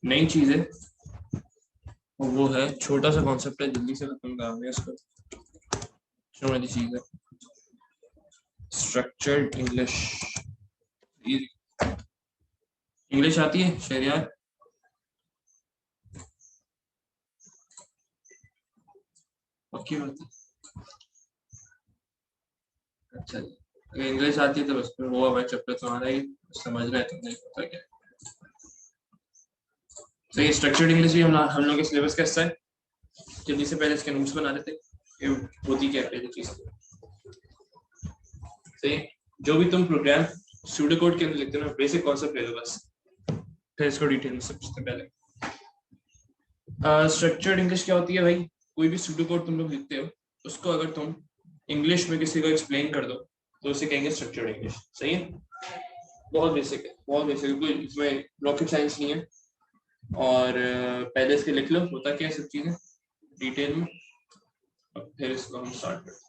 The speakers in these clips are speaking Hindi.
नई चीज है और वो है छोटा सा कॉन्सेप्ट है, जल्दी से खत्म करेंगे इसको। शुरू वाली चीज है स्ट्रक्चर्ड इंग्लिश। इंग्लिश आती है शहरियार? पक्की बात है? अच्छा जी, अगर इंग्लिश आती है तो बस फिर वो हमारे चैप्टर तुम्हारा ही समझ रहे तुमने पता क्या। तो ये स्ट्रक्चर्ड इंग्लिश भी हम लोग के सिलेबस का हिस्सा है। जल्दी से पहले इसके नोट्स बना लेते हैं। ये होती क्या है पहली चीज। सही, जो भी तुम प्रोग्राम सूडो कोड के अंदर लिखते हो ना, बेसिक कॉन्सेप्ट ले लो बस, फिर इसको डिटेल में समझते हैं पहले। स्ट्रक्चर्ड इंग्लिश क्या होती है भाई? कोई भी सूडो कोड तुम लोग लिखते हो, उसको अगर तुम इंग्लिश में किसी को एक्सप्लेन कर दो तो उसे कहेंगे स्ट्रक्चर्ड इंग्लिश। सही है, बहुत बेसिक है, बहुत बेसिक है, कोई इसमें रॉकेट साइंस नहीं है। और पहले इसके लिख लो होता क्या है सब चीजें डिटेल में, और फिर इसको हम स्टार्ट करते हैं।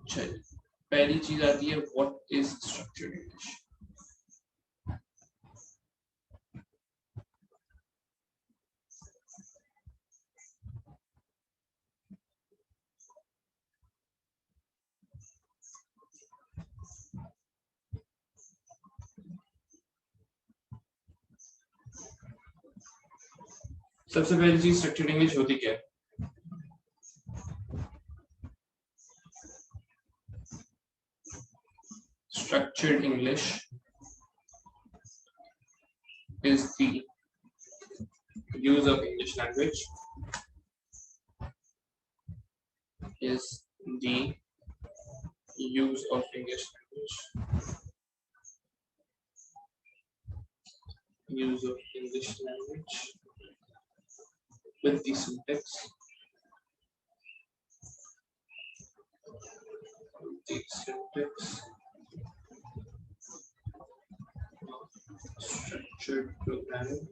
चलिए, पहली चीज आती है व्हाट इज स्ट्रक्चर्ड इंग्लिश। सबसे पहली चीज स्ट्रक्चर्ड इंग्लिश होती क्या है? Structured English is the use of English language, is the use of English language, use of English language with the syntax, structured programming,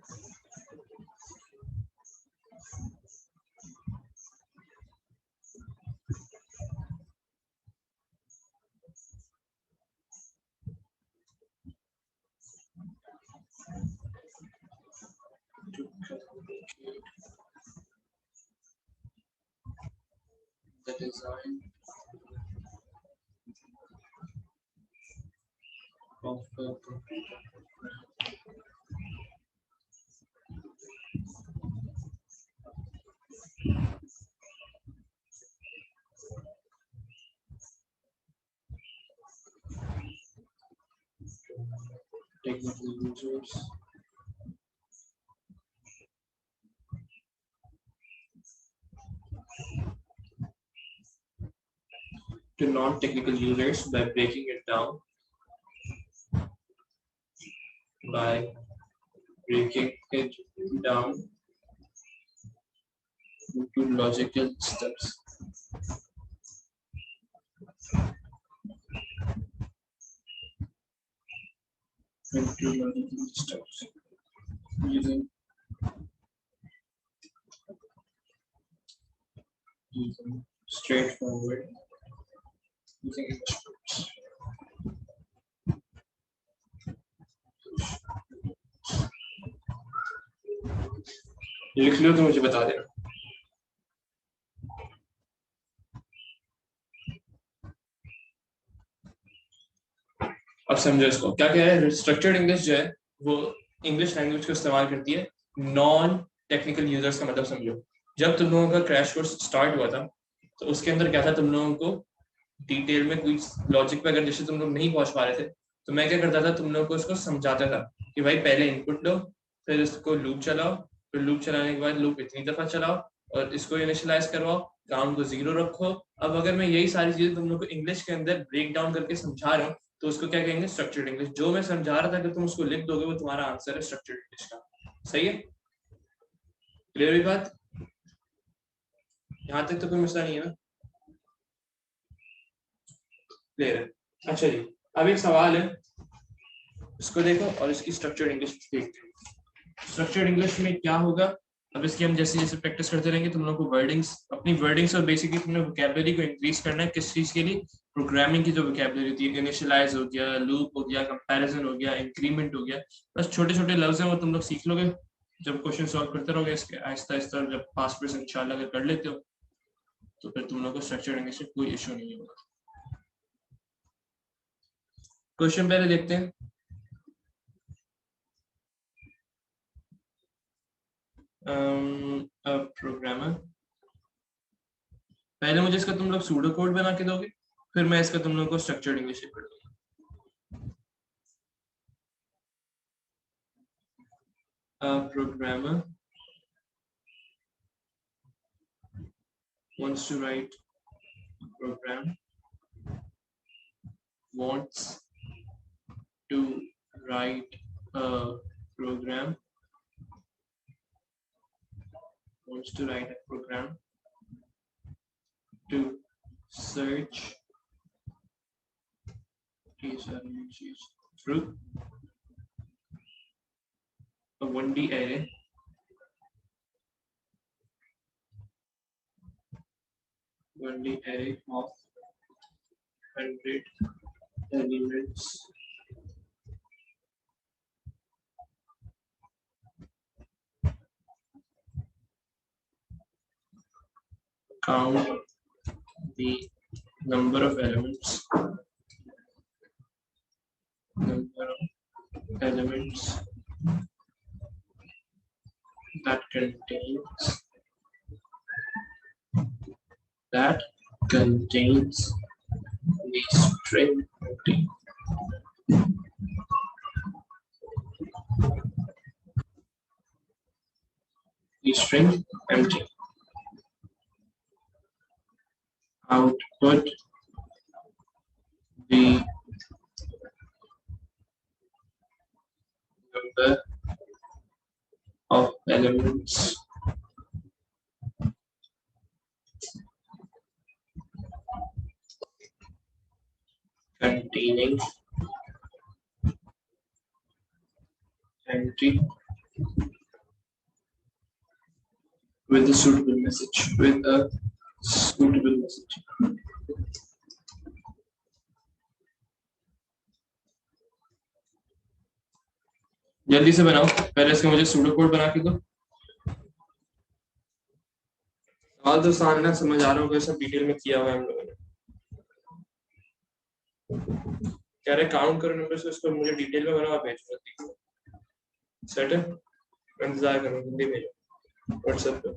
the design of a computer program. Technical users, to non-technical users by breaking it down into logical steps. Using straightforward using English words. लिख लो तो मुझे बता देना। अब समझो इसको क्या क्या है। स्ट्रक्चर्ड इंग्लिश जो है वो इंग्लिश लैंग्वेज को इस्तेमाल करती है नॉन टेक्निकल यूजर्स का। मतलब समझो, जब तुम लोगों का क्रैश कोर्स स्टार्ट हुआ था तो उसके अंदर क्या था, तुम लोगों को डिटेल में कोई लॉजिक पे अगर जैसे तुम लोग नहीं पहुंच पा रहे थे तो मैं क्या करता था, तुम लोगों को उसको समझाता था कि भाई पहले इनपुट लो, फिर इसको लूप चलाओ, फिर लूप चलाने के बाद लूप इतनी दफा चलाओ और इसको इनिशियलाइज करवाओ, काउंट को 0 रखो। अब अगर मैं यही सारी चीजें तुम लोग को इंग्लिश के अंदर ब्रेक डाउन करके समझा रहा हूँ तो उसको क्या कहेंगे, स्ट्रक्चर्ड इंग्लिश। जो मैं समझा रहा था अगर तुम उसको लिख दोगे वो तुम्हारा आंसर है स्ट्रक्चर्ड इंग्लिश का। सही है, क्लियर हुई बात? यहाँ तक तो कोई मसला नहीं है ना? क्लियर है। अच्छा जी, अब एक सवाल है, इसको देखो और इसकी स्ट्रक्चर्ड इंग्लिश देखते हैं। स्ट्रक्चर्ड इंग्लिश में क्या होगा, अब इसकी हम जैसे जैसे प्रैक्टिस करते रहेंगे तुम लोग को वर्डिंग्स, अपनी वर्डिंग्स और बेसिकली तुमने वोकैबुलरी को इंक्रीज करना है। किस चीज के लिए? प्रोग्रामिंग की जो वोकैबुलरी होती है, इनिशियलाइज हो गया, लूप हो गया, कंपैरिजन हो गया, इंक्रीमेंट हो गया, बस छोटे छोटे लफ्ज हैं वो तुम लोग सीख लोगे जब क्वेश्चन सॉल्व करते रहोगे इसके आहिस्ता आहिस्ता। जब पास परसेंट इंशाल्लाह अगर कर लेते हो तो फिर तुम लोग को स्ट्रक्चर्ड इंग्लिश में कोई इशू नहीं होगा। क्वेश्चन पहले देखते हैं। प्रोग्रामर, पहले मुझे इसका तुम लोग सूडो कोड बना के दोगे, फिर मैं इसका तुम लोग को स्ट्रक्चर्ड इंग्लिश में कर दूंगा। Programmer wants to write a program, wants to write a program, wants to write a program to search through a 1D array of 100 elements count the number of elements that contains the string empty. The string empty. Output the number of elements containing empty with a suitable message. जल्दी से बनाओ, पहले इसके मुझे सूडो कोड बना के दो। और तो सामने समझ आ रहा होगा, सब डिटेल में किया हुआ है हम लोगों ने। कह रहे काउंट करो नंबर से, उसको मुझे डिटेल में बनाओ, भेजो। सेट है, इंतजार करो, जल्दी भेजो व्हाट्सएप पे।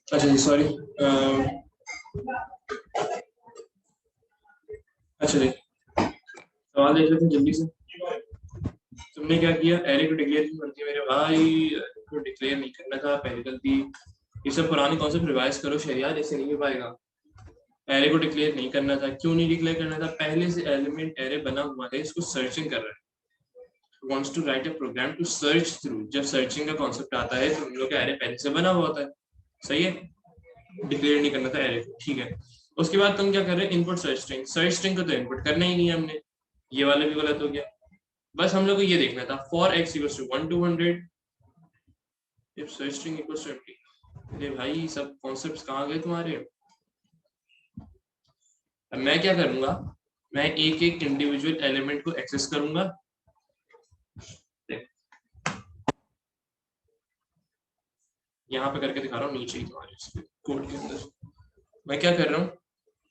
अच्छा जी सॉरी, अच्छा जी सवाल देख लेते हैं जल्दी से। तुमने क्या किया, एरे को डिक्लेयर क्यों कर दिया मेरे भाई? एरे को डिक्लेयर नहीं करना था, पहली गलती। ये सब पुराने कॉन्सेप्ट रिवाइज करो शरियात, ऐसे नहीं हो पाएगा। एरे को डिक्लेयर नहीं करना था, क्यों नहीं डिक्लेयर करना था? पहले से एलिमेंट एरे बना हुआ है, इसको सर्चिंग कर रहा है, wants to write a program to search through। जब सर्चिंग का कॉन्सेप्ट आता है तो हम लोग का एरे पहले से बना हुआ होता है, सही है। डिक्लेयर नहीं करना था एरे को, ठीक है। उसके बाद तुम क्या कर रहे हैं, input search string. Search string को तो इनपुट करना ही नहीं है हमने, ये वाला भी गलत हो गया। बस हम लोग को ये देखना था, for x equals to 1 to 100 if search string equals to empty. अरे भाई सब कॉन्सेप्ट्स कहाँ गए तुम्हारे? अब मैं क्या करूंगा, मैं एक एक इंडिविजुअल एलिमेंट को एक्सेस करूंगा। यहाँ पे करके दिखा रहा हूँ, नीचे ही तुम्हारे कोड के अंदर। मैं क्या कर रहा हूँ,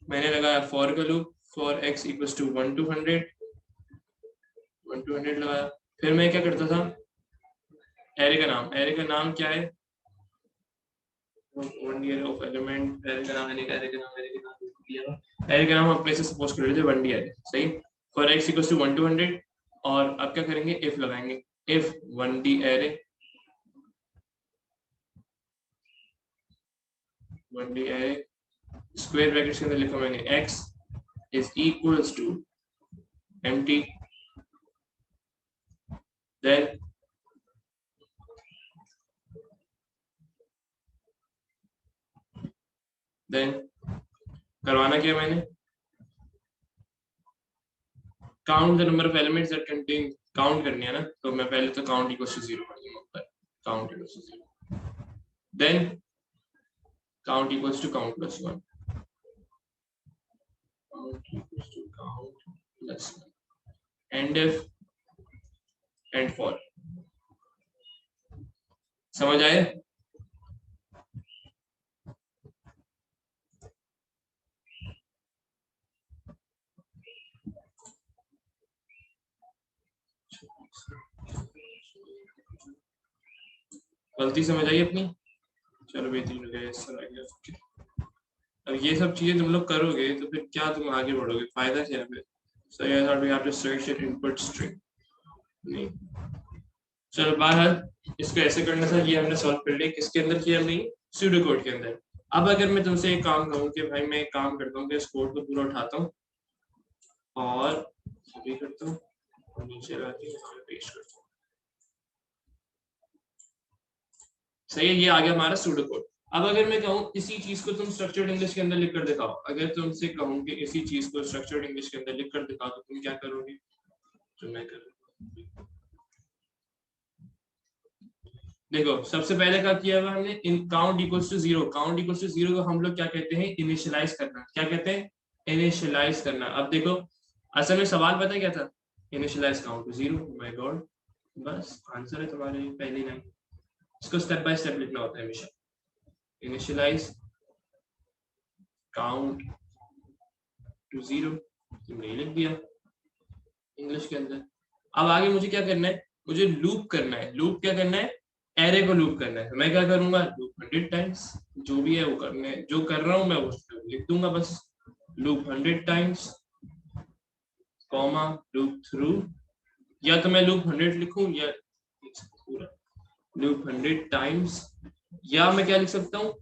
मैंने लगाया फॉर का loop, for x equals to 1 to 100 लगाया। फिर मैं क्या करता था, एरे का नाम, एरे का नाम क्या है, one year of element. Array का नाम, एरे का नाम हम अपने से सपोज कर लेते 1D एरे, सही। For x equals to 1 to 100, और अब क्या करेंगे, इफ लगाएंगे, if 1D array, 1D array square brackets के अंदर लिखा मैंने x is equals to empty, then करवाना क्या मैंने, count the number of elements that contain, count करनी है ना, तो मैं पहले तो काउंट इक्वल्स टू 0 कर दूंगा ऊपर, count equals to 0, then count equals to count plus 1, count equals to count plus 1, end if end for. समझ आए? गलती समझ आई अपनी? चलो बेहतरीन हो गया, सर आ गया। अब ये सब चीजें तुम लोग करोगे तो फिर क्या तुम आगे बढ़ोगे, फायदा क्या है फिर? So I thought we have to search an input string, नहीं। चलो बाहर, इसको ऐसे करना था, ये हमने सॉल्व कर लिया। किसके अंदर किया हमने, सूडो कोड के अंदर। अब अगर मैं तुमसे एक काम कहूँ कि भाई मैं एक काम करता हूँ कि इस कोड को पूरा उठाता हूँ और भी करता हूँ और नीचे लाके यहाँ पे पेस्ट करता हूँ, सही है, ये आ गया हमारा सूडो कोड। अब अगर मैं कहूँ इसी चीज को तुम स्ट्रक्चर्ड इंग्लिश के अंदर लिख कर दिखाओ, अगर तुमसे कहूँ कि इसी चीज को स्ट्रक्चर्ड इंग्लिश के अंदर लिख कर दिखाओ, तो तुम क्या करोगे? जो मैं करूँगा, देखो सबसे पहले क्या किया हुआ हमने, इन count equals to 0। Count equals to 0 को हम लोग क्या कहते हैं, इनिशियलाइज करना। क्या कहते हैं? इनिशियलाइज करना। अब देखो असल में सवाल पता है क्या था, initialize count to 0, my god, बस आंसर है तुम्हारे पहली लाइन। इसको स्टेप बाय स्टेप लिखना होता है हमेशा, इनिशियलाइज काउंट टू 0, तुमने लिख दिया इंग्लिश के अंदर। अब आगे मुझे क्या करना है, मुझे लूप करना है। लूप क्या करना है, एरे को लूप करना है। तो मैं क्या करूंगा, लूप 100 टाइम्स, जो भी है वो करने, जो कर रहा हूं मैं वो लिख दूंगा बस, loop 100 times comma loop through, या तो मैं लूप 100 लिखूं या पूरा लूप 100 टाइम्स, या मैं क्या लिख सकता हूं,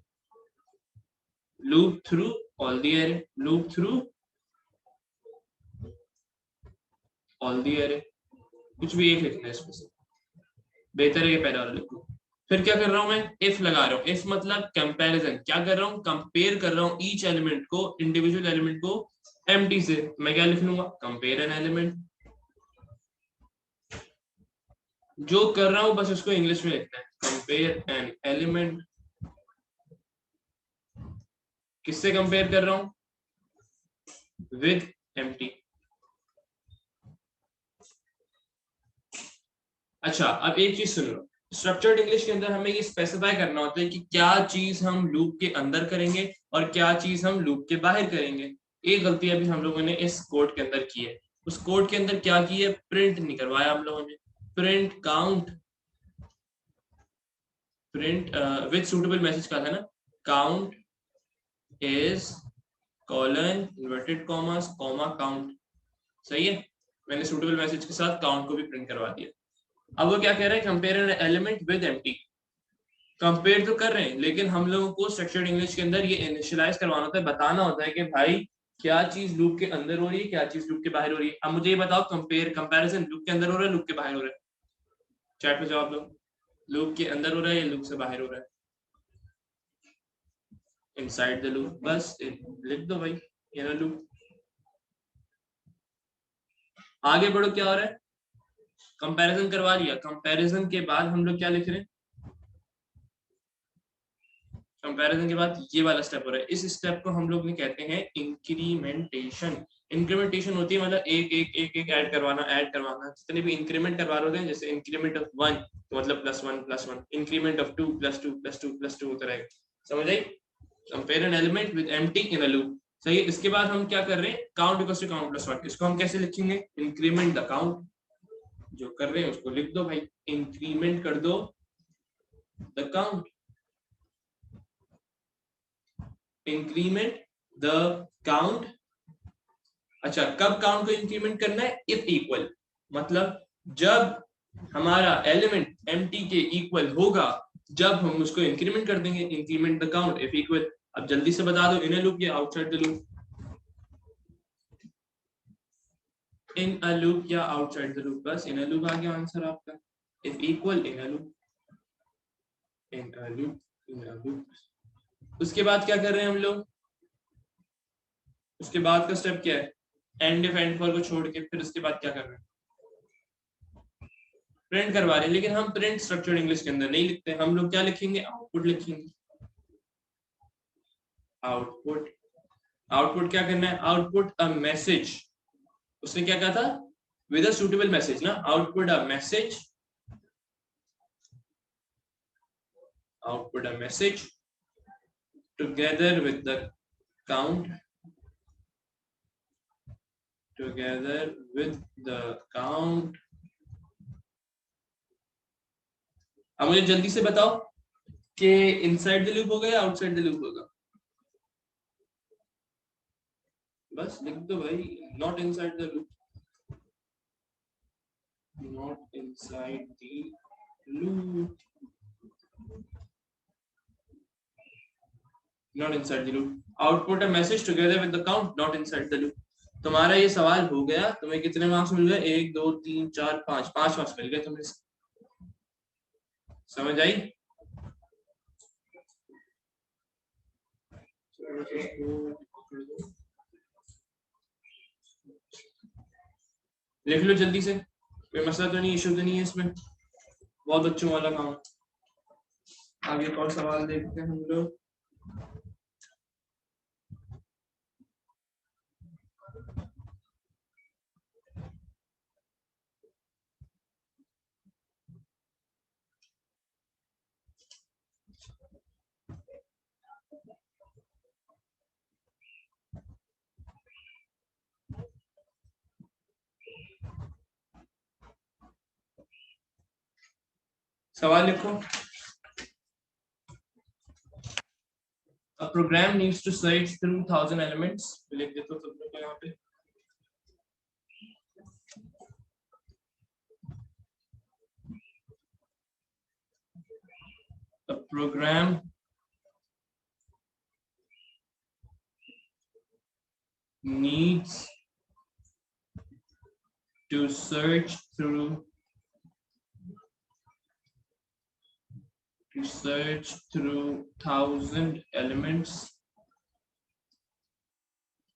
loop through all the array, loop through all the array, कुछ भी एक लिखना है इसमें से, बेहतर है ये पहला वाला लिखूं। फिर क्या कर रहा हूं मैं, इफ लगा रहा हूं। इफ मतलब कंपैरिजन, क्या कर रहा हूं, कंपेयर कर रहा हूं ईच एलिमेंट को, इंडिविजुअल एलिमेंट को एम्प्टी से। मैं क्या लिख लूंगा, कंपेयर एन एलिमेंट। जो कर रहा हूं बस उसको इंग्लिश में लिखना है, कंपेयर एन एलिमेंट। किससे कंपेयर कर रहा हूं, विद एम्प्टी। अच्छा अब एक चीज सुन लो, स्ट्रक्चर्ड इंग्लिश के अंदर हमें ये स्पेसिफाई करना होता है कि क्या चीज हम लूप के अंदर करेंगे और क्या चीज हम लूप के बाहर करेंगे। एक गलती अभी हम लोगों ने इस कोड के अंदर की है। उस कोड के अंदर क्या की है, प्रिंट नहीं करवाया हम लोगों ने, print count, print with suitable message का था ना, count is colon inverted commas comma count. सही है, मैंने सुटेबल मैसेज के साथ काउंट को भी प्रिंट करवा दिया। अब वो क्या कह रहा है, compare an element with empty. Compare तो कर रहे हैं, लेकिन हम लोगों को स्ट्रक्चर्ड इंग्लिश के अंदर ये इनिशियलाइज करवाना होता है, बताना होता है कि भाई क्या चीज लूप के अंदर हो रही है, क्या चीज लूप के बाहर हो रही है। अब मुझे ये बताओ, कंपैरिजन लूप के अंदर हो रहा है, लूप के बाहर हो रहा है? चैट में जवाब दो, लूप के अंदर हो रहा है या लूप से बाहर हो रहा है? Inside the loop. बस लिख दो भाई, इनर लूप। आगे बढ़ो, क्या हो रहा है, कंपैरिजन करवा लिया, कंपैरिजन के बाद हम लोग क्या लिख रहे हैं, कंपैरिजन के बाद ये वाला स्टेप हो रहा है। इस स्टेप को हम लोग कहते हैं इंक्रीमेंटेशन। इंक्रीमेंटेशन होती है मतलब एक एक एक एक ऐड करवाना। जितने भी इंक्रीमेंट करवा रहे होते हैं, जैसे इंक्रीमेंट ऑफ 1 तो मतलब +1 +1, इंक्रीमेंट ऑफ 2 +2 +2 +2 होता रहेगा। समझ आई? Compare an element with empty in a loop. सही है, इसके बाद हम क्या कर रहे हैं, count equals to count plus 1। इसको हम कैसे लिखेंगे, इंक्रीमेंट द काउंट। जो कर रहे हैं उसको लिख दो भाई, इंक्रीमेंट कर दो the count. Increment the count. अच्छा, कब काउंट को इंक्रीमेंट करना है, इफ इक्वल, मतलब जब हमारा एलिमेंट एम्प्टी के इक्वल होगा, जब हम उसको इंक्रीमेंट कर देंगे। Increment the count if equal. अब जल्दी से बता दो, इनर लूप या outside the loop? In a loop या आउटसाइड द लूप? बस इनर लूप आ गया आंसर आपका। If equal inner loop, inner loop, inner loop. उसके बाद क्या कर रहे हैं हम लोग, उसके बाद का स्टेप क्या है, एंड इफ एंड फॉर को छोड़ के फिर उसके बाद क्या कर रहे हैं, प्रिंट करवा रहे हैं। लेकिन हम प्रिंट स्ट्रक्चर्ड इंग्लिश के अंदर नहीं लिखते, हम लोग क्या लिखेंगे, आउटपुट लिखेंगे। आउटपुट, आउटपुट क्या करना है, आउटपुट अ मैसेज। उसने क्या कहा था, विद अ सुटेबल मैसेज ना, output a message, output a message together with the count, together with the count. अब मुझे जल्दी से बताओ कि इनसाइड द लूप होगा या आउटसाइड द लूप होगा? बस लिख दो भाई, not inside the loop, not inside the loop, not inside the loop, output a message together with the count, not inside the loop। तुम्हारा ये सवाल हो गया, तुम्हें कितने मार्क्स मिल गए, 1 2 3 4 5, 5 मार्क्स मिल गए तुम्हें। समझ आई? लिख लो जल्दी से, कोई मसला तो नहीं, इशू तो नहीं है इसमें, बहुत बच्चों वाला काम। आगे एक और सवाल देखते हैं हम लोग। सवाल लिखो। A program needs to search through 1000 elements। लिख देते हो सब लोग यहाँ पे। A program needs to search through 1000 elements,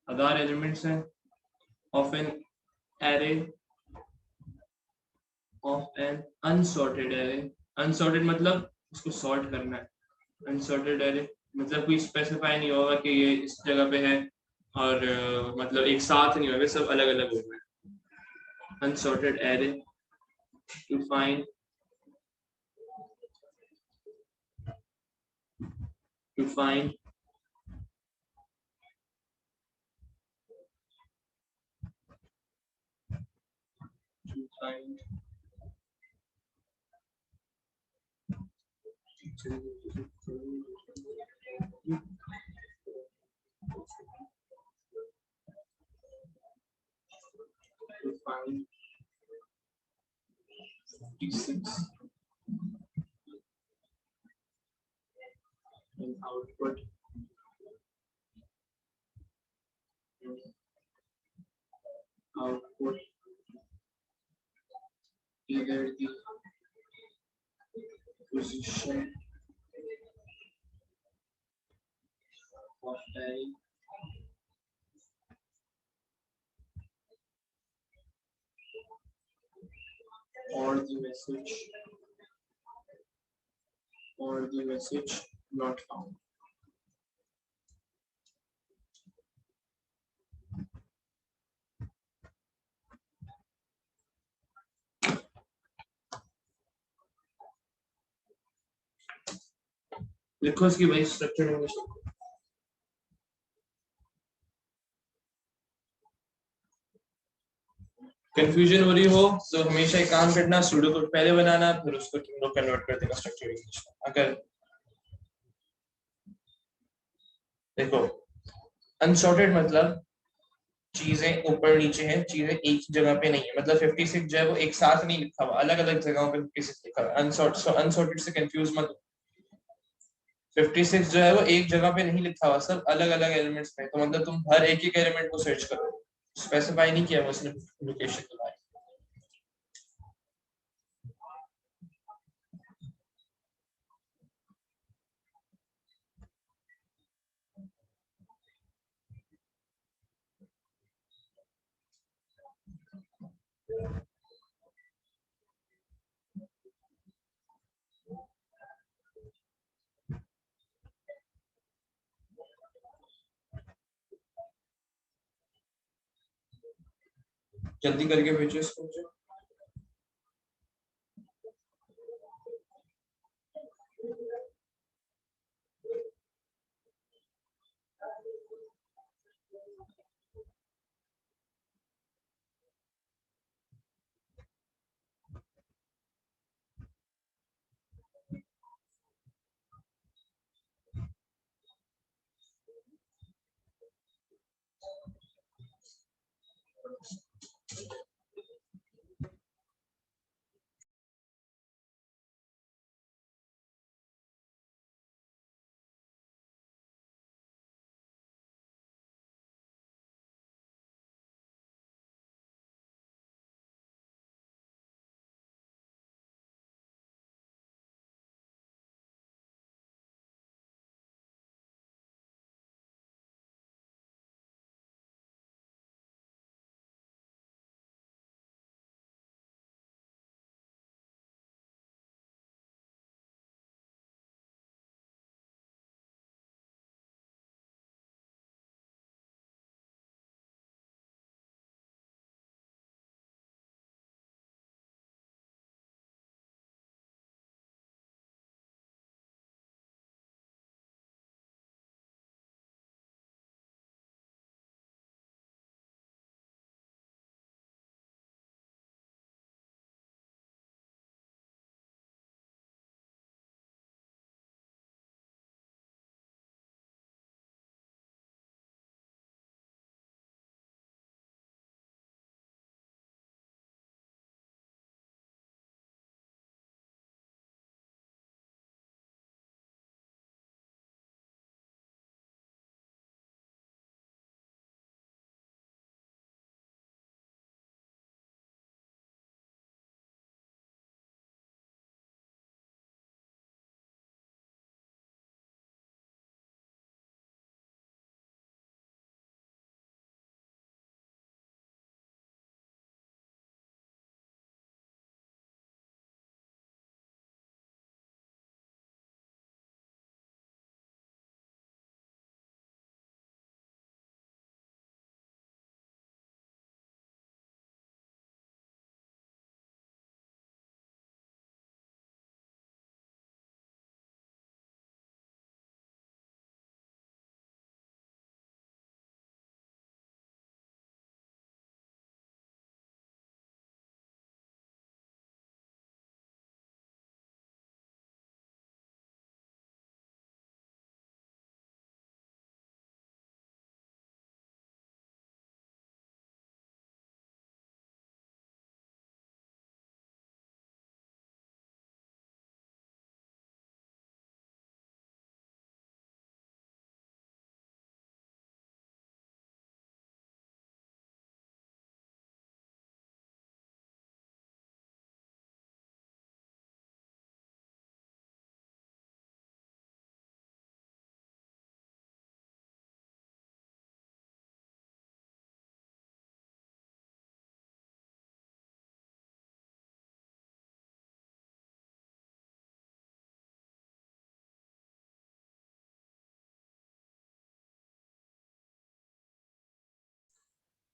1000 elements हैं of an array, of an unsorted array। unsorted मतलब उसको सॉर्ट करना है। unsorted array मतलब कोई स्पेसिफाई नहीं होगा कि ये इस जगह पे है और मतलब एक साथ नहीं होगा, सब अलग अलग होगा। unsorted array to find, to find 56 and output either the position of array or the message not found. लिखो इसकी भाई स्ट्रक्चर्ड इंग्लिश। कंफ्यूजन हो रही हो तो हमेशा एक काम करना, सूडो कोड पहले बनाना, फिर उसको तुम लोग कन्वर्ट कर देना स्ट्रक्चर्ड इंग्लिश में। अगर देखो अनसॉर्टेड मतलब चीजें ऊपर नीचे हैं, चीजें एक जगह पे नहीं है, मतलब 56 जो है वो एक साथ नहीं लिखा हुआ, अलग अलग जगहों पे 56 लिखा हुआ है। अनसॉर्टेड से कंफ्यूज मत। 56 जो है वो एक जगह पे नहीं लिखा हुआ, सब अलग अलग एलिमेंट्स में, तो मतलब तुम हर एक एक एलिमेंट को सर्च करो, स्पेसिफाई नहीं किया वो उसने लोकेशन के बारे में। जल्दी करके भेजो इसको मुझे।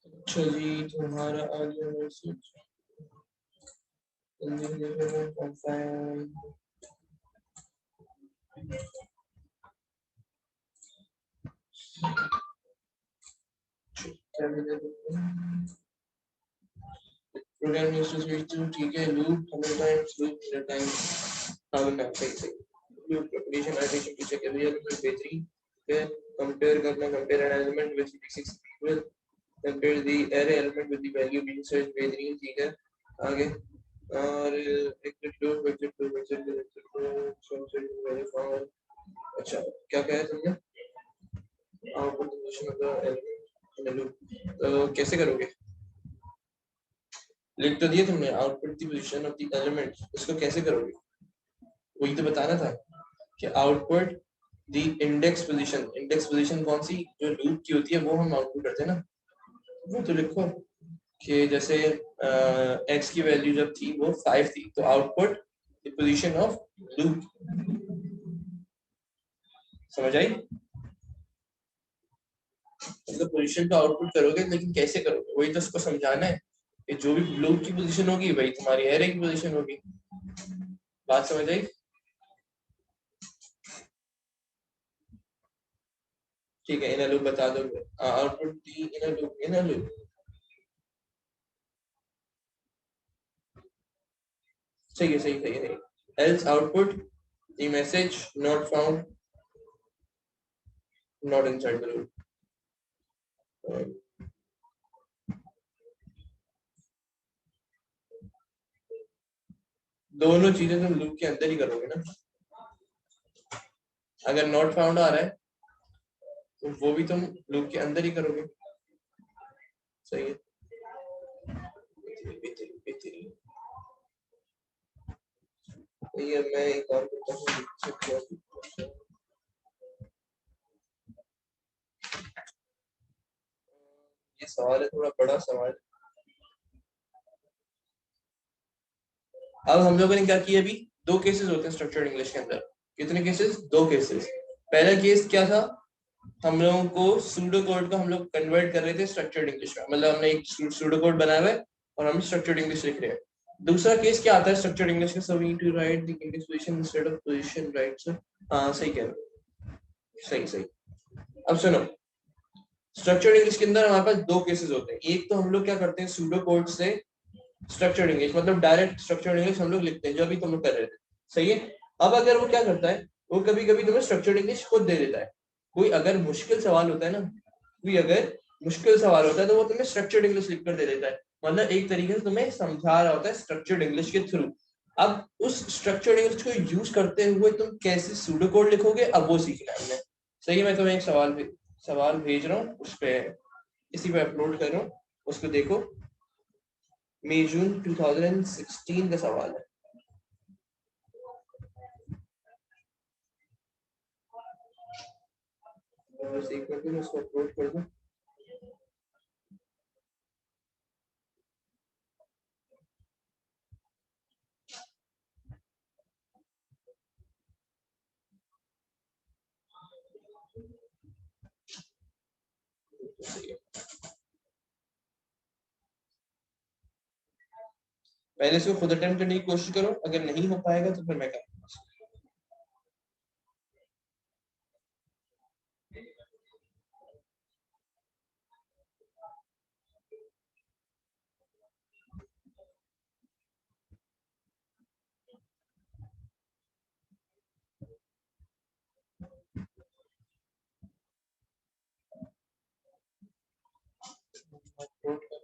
अच्छा जी, तुम्हारा आ गया मैसेज। कंफर्म। क्या मिला तुमको? Program used to switch to, ठीक है, loop how many times, loop many times, हाँ बेटा सही सही। Loop propagation addition to check every element बेहतरीन। फिर कंपेयर करना, compare an element with 66 equal, compare the array element with the value being search, बेहतरीन, ठीक है। आगे और एक loop vector to vector sum से वैल्यू फाउंड। अच्छा क्या कहा है तुमने? Output position of the element in the loop, तो कैसे करोगे? लिख तो दिए तुमने output the position of the element, इसको कैसे करोगे? वही तो बताना था कि output the index position, index position कौन सी जो लूप की होती है वो हम आउटपुट करते हैं ना, वो तो लिखो कि जैसे x की वैल्यू जब थी वो 5 थी, तो output the position of loop. समझ आई? मतलब पोजीशन का आउटपुट करोगे, लेकिन कैसे करोगे वही तो उसको समझाना है कि जो भी लूप की पोजीशन होगी वही तुम्हारी एरे की पोजीशन होगी। बात समझ आई? ठीक है, इन लूप बता दो। Output the in loop, in loop सही है, सही सही है। Else output the message not found, not inside the loop. दोनों चीजें तुम लूप के अंदर ही करोगे ना। अगर नॉट फाउंड आ रहा है तो वो भी तुम लूप के अंदर ही करोगे। सही है, बेहतरीन बेहतरीन। सही है, मैं एक और करता हूँ। ये सवाल है, थोड़ा बड़ा सवाल। अब हम लोगों ने क्या किया? अभी दो केसेस होते हैं स्ट्रक्चर्ड इंग्लिश के अंदर। कितने केसेस? दो केसेस। पहला केस क्या था? हम लोगों को सूडो कोड को हम लोग कन्वर्ट कर रहे थे स्ट्रक्चर्ड इंग्लिश में, मतलब हमने एक सूडो कोड बनाया हुआ है और हम स्ट्रक्चर्ड इंग्लिश लिख रहे हैं। दूसरा केस क्या आता है स्ट्रक्चर्ड इंग्लिश का? So we need to write the English position instead of position, right sir? हाँ सही कह रहे हो, सही सही। अब सुनो, स्ट्रक्चर्ड इंग्लिश के अंदर हमारे पास दो केसेस होते हैं। एक तो हम लोग क्या करते हैं, सूडो कोड से स्ट्रक्चर्ड इंग्लिश, मतलब डायरेक्ट स्ट्रक्चर्ड इंग्लिश हम लोग लिखते हैं, जो अभी तुम लोग कर रहे थे। सही है। अब अगर वो क्या करता है, वो कभी कभी तुम्हें स्ट्रक्चर्ड इंग्लिश खुद दे देता है। कोई अगर मुश्किल सवाल होता है ना, कोई अगर मुश्किल सवाल होता है तो वो तुम्हें स्ट्रक्चर्ड इंग्लिश लिखकर दे देता है, मतलब एक तरीके से तुम्हें समझा रहा होता है स्ट्रक्चर्ड इंग्लिश के थ्रू। अब उस स्ट्रक्चर्ड इंग्लिश को यूज करते हुए तुम कैसे सूडो कोड लिखोगे, अब वो सीखना है हमने। सही है, मैं तुम्हें एक सवाल भेज रहा हूँ, उस पर इसी पे अपलोड कर रहा हूँ, उसको देखो। मई जून 2016 का सवाल है। सेव कर दूं, उसको अपलोड कर दूं। पहले इसको खुद अटेम्प्ट करने की कोशिश करो, अगर नहीं हो पाएगा तो फिर मैं करूँगा। अपलोड कर,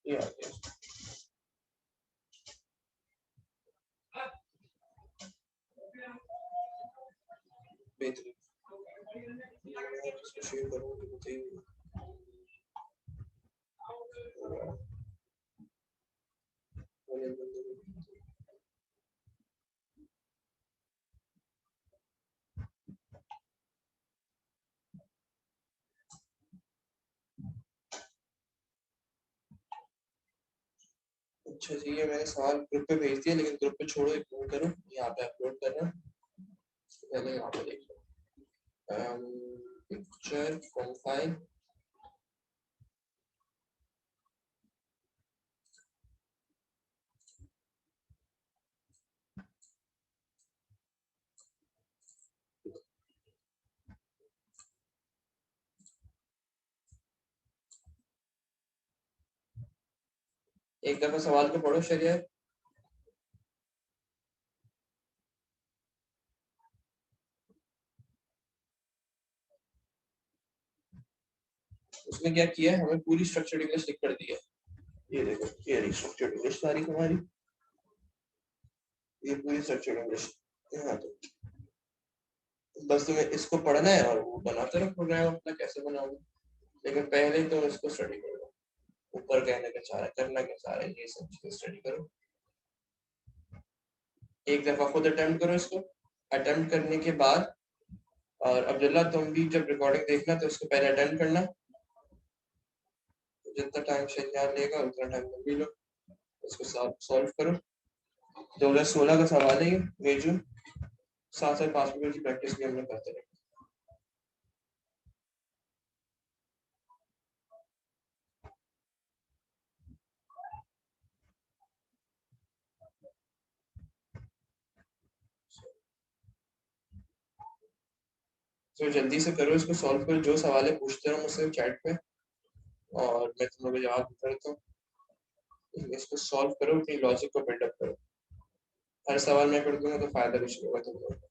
ये आ गया। बेहतरीन। इसको शेयर करूँ तो बताइए। अच्छा जी, ये मैंने सवाल ग्रुप पे भेज दिया, लेकिन ग्रुप पे छोड़ो, इग्नोर करो, यहाँ पे अपलोड करना। पहले यहाँ पे देख लो, पिक्चर प्रोफाइल, एक दफा सवाल को पढ़ो शरिया। उसमें क्या किया है, हमें पूरी स्ट्रक्चर्ड इंग्लिश लिख कर दी है। ये देखो, ये रही स्ट्रक्चर्ड इंग्लिश सारी हमारी, ये पूरी स्ट्रक्चर्ड इंग्लिश यहाँ तो बस तुम्हें इसको पढ़ना है और वो बनाते रहो प्रोग्राम अपना कैसे बनाओगे, लेकिन पहले तो इसको स्टडी करो। ऊपर कहने का चाह रहा है, करना क्या चाह रहा है, ये सब चीजें स्टडी करो। एक दफा खुद अटेम्प्ट करो इसको। अटेम्प्ट करने के बाद, और अब्दुल्ला तुम भी जब रिकॉर्डिंग देखना तो इसको पहले अटेम्प्ट करना, तो जितना टाइम शनियार लेगा उतना टाइम तुम भी लो, इसको सॉल्व करो। 2016 का सवाल है ये, मई जून, साथ साथ 5 मिनट की प्रैक्टिस भी हम लोग करते रहेंगे। तो जल्दी से करो इसको सॉल्व करो, जो सवाल है पूछते रहो मुझसे चैट पे, और मैं तुम लोग को जवाब देता रहता हूँ। इसको सॉल्व करो, अपनी लॉजिक को बिल्डअप करो। हर सवाल मैं कर दूंगा तो फायदा कुछ नहीं होगा तुम लोगों को।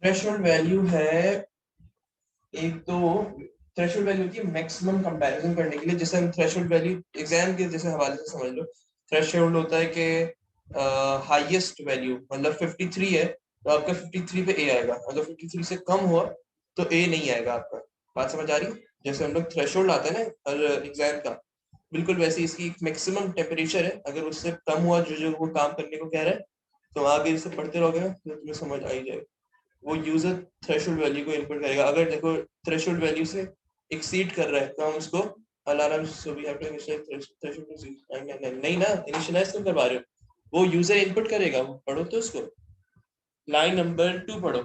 थ्रेशोल्ड वैल्यू है, एक तो थ्रेशोल्ड वैल्यू की मैक्सिमम कंपैरिजन करने के लिए, जैसे हम थ्रेशोल्ड वैल्यू एग्जाम के जैसे हवाले से समझ लो। थ्रेशोल्ड होता है कि हाईएस्ट वैल्यू मतलब 53 है तो आपका 53 पे ए आएगा, अगर 53 से कम हुआ तो ए नहीं आएगा आपका। बात समझ आ रही है? जैसे हम लोग थ्रेशोल्ड आता है ना हर एग्जाम का, बिल्कुल वैसे इसकी मैक्सिमम टेम्परेचर है, अगर उससे कम हुआ जो जो वो काम करने को कह रहा है, तो आगे इसे पढ़ते रहोगे ना तो तुम्हें समझ आ ही जाएगा। वो यूजर थ्रेशोल्ड वैल्यू को इनपुट करेगा, अगर देखो थ्रेशोल्ड वैल्यू से एक्सीड कर रहा है तो हम उसको alarm, so we have to initialize threshold to नहीं ना, इनिशियलाइज क्यों करवा रहे हो, वो यूजर इनपुट करेगा, वो पढ़ो तो उसको। लाइन नंबर 2 पढ़ो,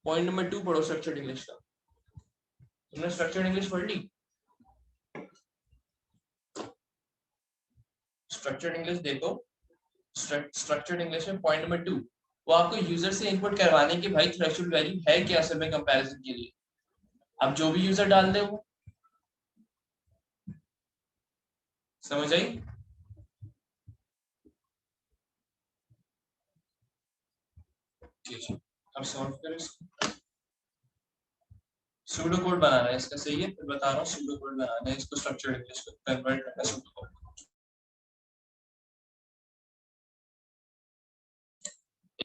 पॉइंट नंबर 2 पढ़ो स्ट्रक्चर्ड इंग्लिश का। तुमने स्ट्रक्चर्ड इंग्लिश पढ़ ली? स्ट्रक्चर्ड इंग्लिश देखो, स्ट्रक्चर्ड इंग्लिश में पॉइंट नंबर 2, वो आपको यूजर से इनपुट करवाने की भाई थ्रेशोल्ड वैल्यू है क्या असल में कंपैरिजन के लिए। अब जो भी यूजर डाल दे वो, समझ आई? ठीक है, अब सॉल्व करें इसको। सूडो कोड बनाना है इसका, सही है, फिर बता रहा हूँ सूडो कोड बनाना है इसको, स्ट्रक्चर्ड इंग्लिश को कन्वर्ट करना है सूडो कोड।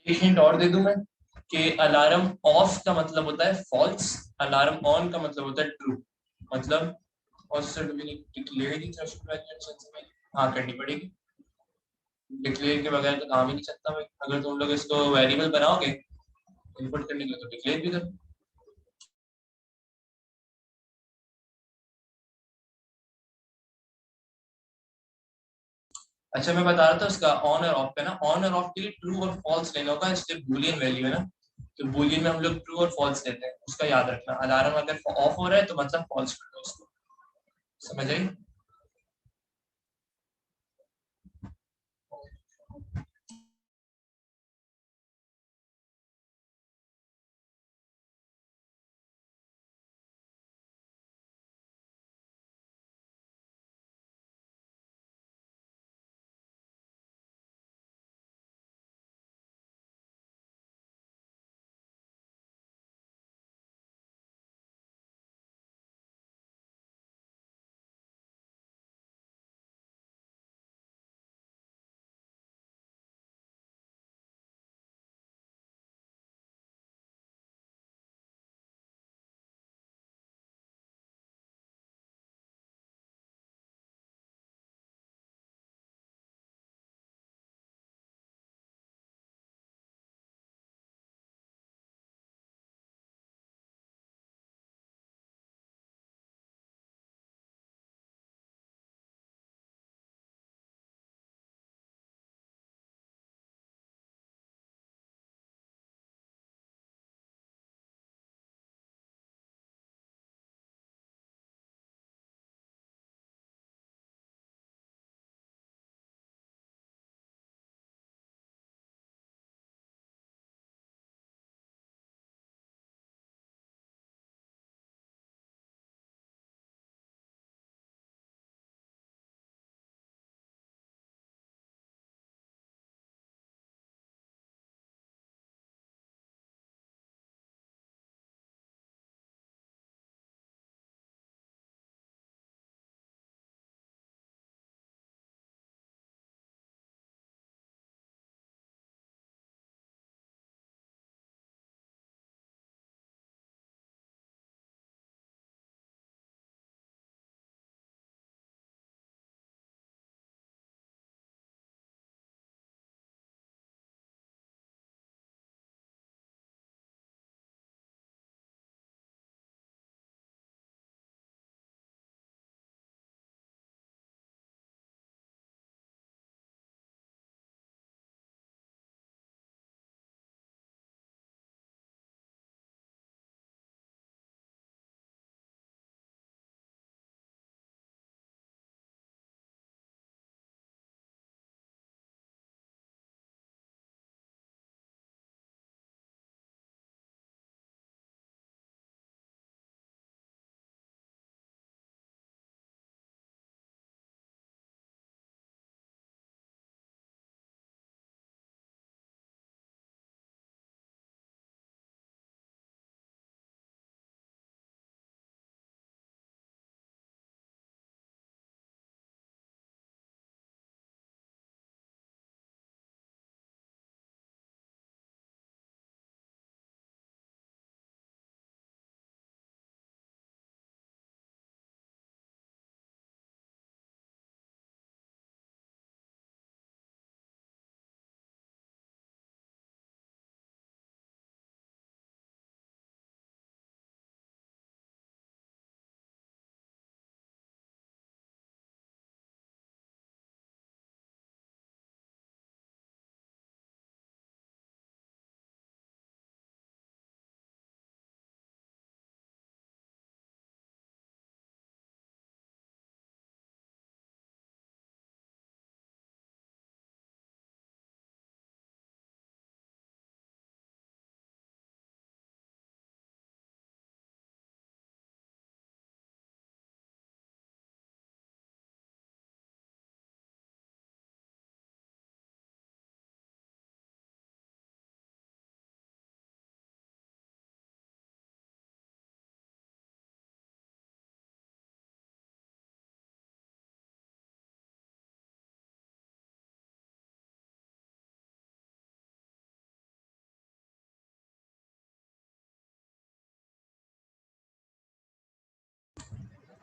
एक हिंट और दे दूं मैं कि अलार्म ऑफ का मतलब होता है फॉल्स, अलार्म ऑन का मतलब होता है ट्रू। मतलब और से डिक्लेयर की थ्रेशोल्ड वैल्यू हाँ करनी पड़ेगी, डिक्लेयर के बगैर तो काम ही नहीं चलता भाई। अगर तुम लोग इसको वेरिएबल बनाओगे इनपुट करने के लिए तो डिक्लेयर भी करो। अच्छा मैं बता रहा था उसका ऑन और ऑफ का ना, ऑन और ऑफ के लिए ट्रू और फॉल्स लेना होगा, इसके बूलियन वैल्यू है ना, तो बूलियन में हम लोग ट्रू और फॉल्स लेते हैं, उसका याद रखना। अलार्म अगर ऑफ हो रहा है तो मतलब फॉल्स कर दो उसको, समझ आई?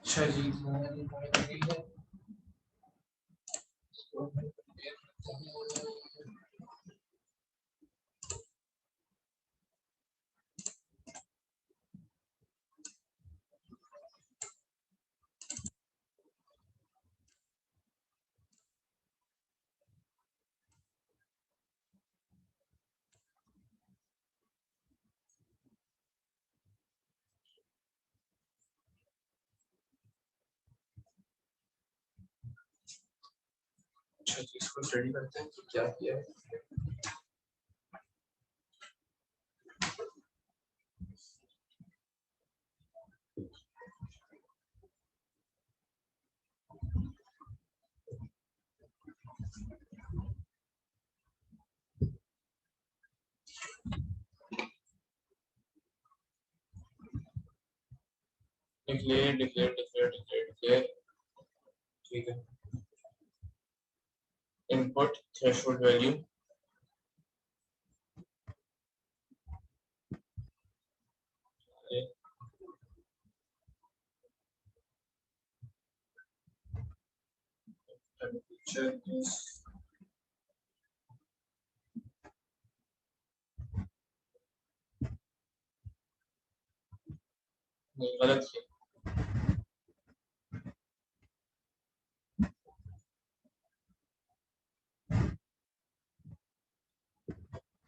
अच्छा जी, अच्छा जी, इसको स्टडी करते हैं कि क्या किया है। Declare declare declare declare declare, ठीक है। Input threshold value, temperature is नहीं, गलत किया,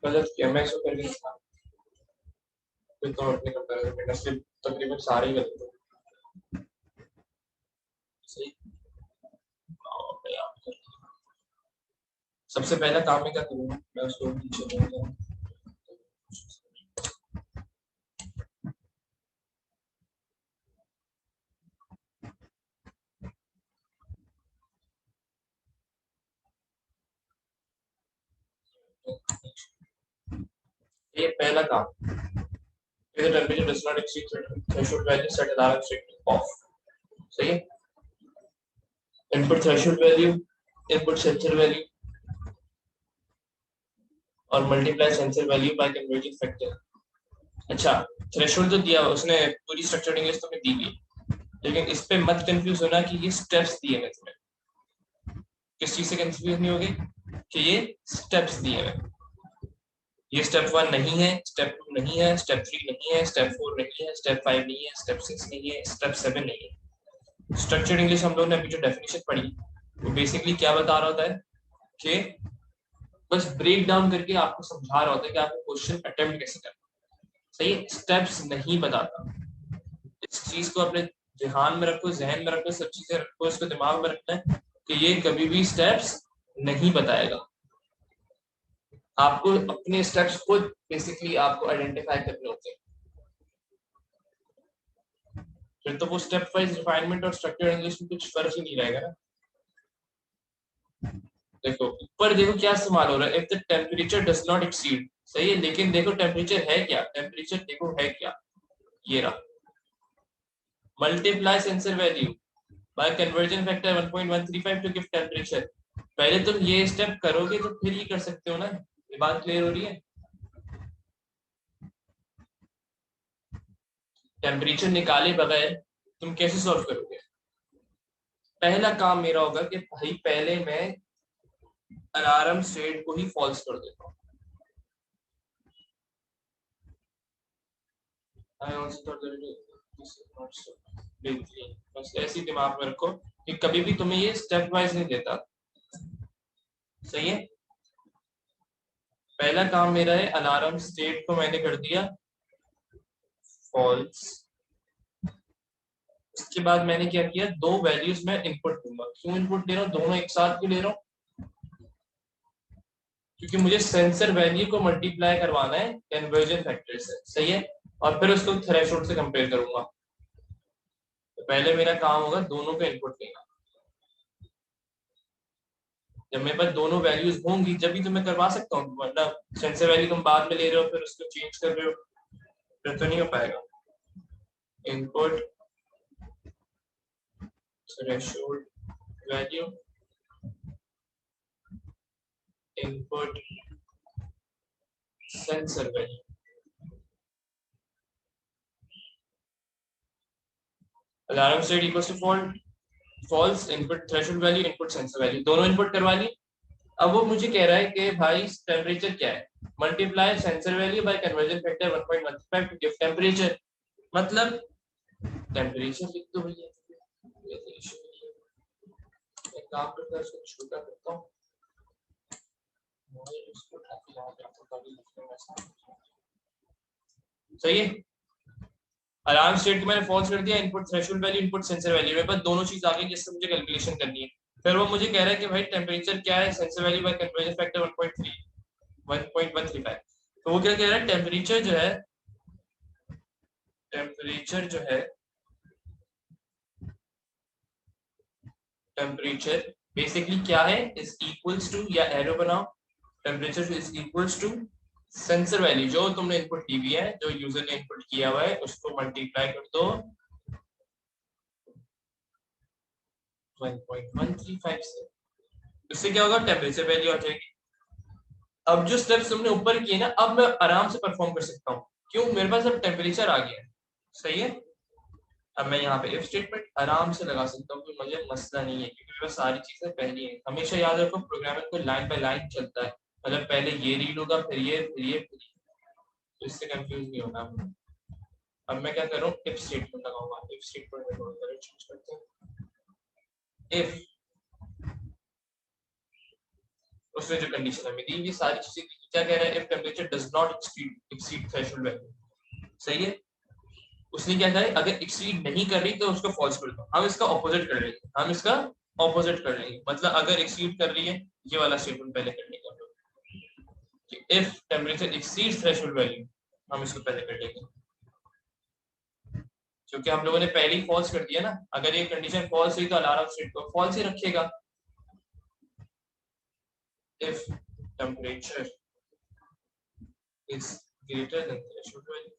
गलत किया। मैं इसको करके दिखा, कोई तो अपने कंपैरिजन करना, सिर्फ तकरीबन सारे ही गलत है। सही। और यहाँ पे सबसे पहला काम मैं क्या करूँगा, मैं उसको नीचे लूँगा। ये पहला काम, if the temperature does not exceed threshold value, set alarm state to off. सही है। Input threshold value, input sensor value और multiply sensor value by conversion factor. अच्छा, थ्रेशोल्ड तो दिया उसने, पूरी स्ट्रक्चर्ड इंग्लिश तो मैं दी हुई है, लेकिन इस पे मत कंफ्यूज होना कि ये स्टेप्स दिए हैं इसमें। किस चीज से कंफ्यूज नहीं होगी कि ये स्टेप्स दिए हैं। ये स्टेप 1 नहीं है, स्टेप 2 नहीं है, स्टेप 3 नहीं है, स्टेप 4 नहीं है, स्टेप 5 नहीं है, स्टेप 6 नहीं है, स्टेप 7 नहीं है। स्ट्रक्चर्ड इंग्लिश हम लोगों ने अभी जो डेफिनेशन पढ़ी वो बेसिकली क्या बता रहा होता है कि बस ब्रेक डाउन करके आपको समझा रहा होता है कि आपको क्वेश्चन अटेम्प्ट कैसे करना है। सही है, स्टेप्स नहीं बताता। इस चीज को अपने ध्यान में रखो, जहन में रखो, सब चीजें रखो, इसको दिमाग में रखना है कि ये कभी भी स्टेप्स नहीं बताएगा। आपको अपने स्टेप्स खुद बेसिकली आपको आइडेंटिफाई करने होते हैं। फिर तो वो स्टेप वाइज रिफाइनमेंट और स्ट्रक्चर इंग्लिश में कुछ फर्क ही नहीं रहेगा ना। देखो ऊपर देखो क्या इस्तेमाल हो रहा है, if the temperature does not exceed. सही है, लेकिन देखो टेम्परेचर है क्या, टेम्परेचर देखो है क्या, ये रहा। Multiply sensor value by conversion factor 1.135 to give temperature. पहले तुम ये स्टेप करोगे तो फिर ये कर सकते हो ना। ये बात क्लियर हो रही है। टेम्परेचर निकाले बगैर तुम कैसे सॉल्व करोगे। पहला काम मेरा होगा कि भाई पहले मैं अलार्म स्टेट को ही फॉल्स कर देता हूँ। बस ऐसी दिमाग में रखो कि कभी भी तुम्हें ये स्टेप वाइज नहीं देता। सही है, पहला काम मेरा है अलार्म स्टेट को मैंने कर दिया फॉल्स। उसके बाद मैंने क्या किया, दो वैल्यूज में इनपुट दूंगा। क्यों इनपुट ले रहा हूँ, दोनों एक साथ क्यों ले रहा हूँ, क्योंकि मुझे सेंसर वैल्यू को मल्टीप्लाई करवाना है कन्वर्जन फैक्टर से। सही है, और फिर उसको थ्रेशोल्ड से कंपेयर करूंगा। तो पहले मेरा काम होगा दोनों का इनपुट लेना। जब मेरे पास दोनों वैल्यूज होंगी जब भी तो मैं करवा सकता हूँ, वरना सेंसर वैल्यू तुम बाद में ले रहे हो फिर उसको चेंज कर रहे हो, फिर तो नहीं हो पाएगा। Input threshold value, input sensor value. Alarm state equals to false, input threshold value, input sensor value, दोनों इनपुट करवा ली। अब वो मुझे कह रहा है कि भाई टेम्परेचर क्या है, multiply sensor value by conversion factor 1.15 to give temperature. मतलब टेम्परेचर लिख दो भैया, एक काम करता है इसको छोटा करता हूँ, सही है। अलार्म स्टेट को मैंने फॉल्स कर दिया, input threshold value, input sensor value, मेरे पास दोनों चीज आ गई जिससे मुझे कैलकुलेशन करनी है। फिर वो मुझे कह रहा है कि भाई टेम्परेचर क्या है, sensor value by conversion factor 1.135। तो वो क्या कह रहा है, टेम्परेचर जो है टेम्परेचर बेसिकली क्या है, इज इक्वल्स टू, या एरो बनाओ, temperature is equals to sensor value जो तुमने इनपुट दी हुई है, जो यूजर ने इनपुट किया हुआ है, उसको मल्टीप्लाई कर दो 1.135 से। इससे क्या होगा, टेम्परेचर वैल्यू आ जाएगी। अब जो स्टेप्स तुमने ऊपर किए ना, अब मैं आराम से परफॉर्म कर सकता हूँ, क्यों, मेरे पास अब टेम्परेचर आ गया है, सही है। अब मैं यहाँ पे इफ स्टेटमेंट आराम से लगा सकता हूँ, मुझे मसला नहीं है, क्योंकि मेरे पास सारी चीजें पहली है। हमेशा याद रखो प्रोग्रामिंग को लाइन बाय लाइन चलता है, मतलब पहले ये रीड होगा, फिर ये, फिर ये, फिर ये, तो इससे कंफ्यूज नहीं होना। अब मैं क्या करूँ, इफ स्टेटमेंट लगाऊंगा, इफ स्टेटमेंट में चेंज करते हैं, इफ उसने जो कंडीशन हमें दी, ये सारी चीजें क्या कह रहा है, if temperature does not exceed threshold value, सही है। उसने क्या कहा है, अगर एक्सीड नहीं कर रही तो उसको फॉल्स कर दो। हम इसका ऑपोजिट कर लेंगे, मतलब अगर एक्सीड कर रही है, ये वाला स्टेटमेंट पहले कर लेंगे हम लोग, if temperature exceeds threshold value, हम इसको पहले कर लेंगे, क्योंकि हम लोगों ने पहले ही फॉल्स कर दिया ना। अगर ये कंडीशन फॉल्स हुई तो अलार्म स्टेट को फॉल्स ही रखेगा। If temperature is greater than threshold value,